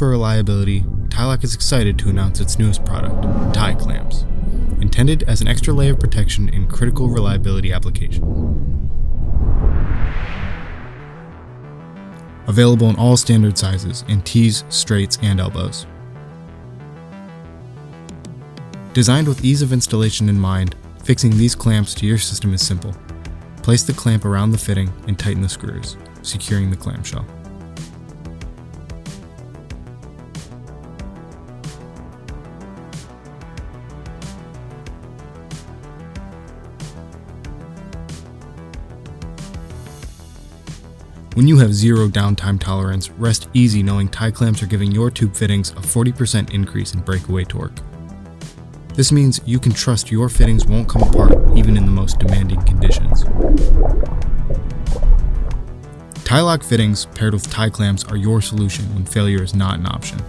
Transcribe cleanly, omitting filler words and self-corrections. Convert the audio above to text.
for reliability, Tylok is excited to announce its newest product, tie clamps, intended as an extra layer of protection in critical reliability applications. Available in all standard sizes in tees, straights, and elbows. Designed with ease of installation in mind, fixing these clamps to your system is simple. Place the clamp around the fitting and tighten the screws, securing the clamshell. When you have zero downtime tolerance, rest easy knowing tie clamps are giving your tube fittings a 40% increase in breakaway torque. This means you can trust your fittings won't come apart even in the most demanding conditions. Tylok fittings paired with tie clamps are your solution when failure is not an option.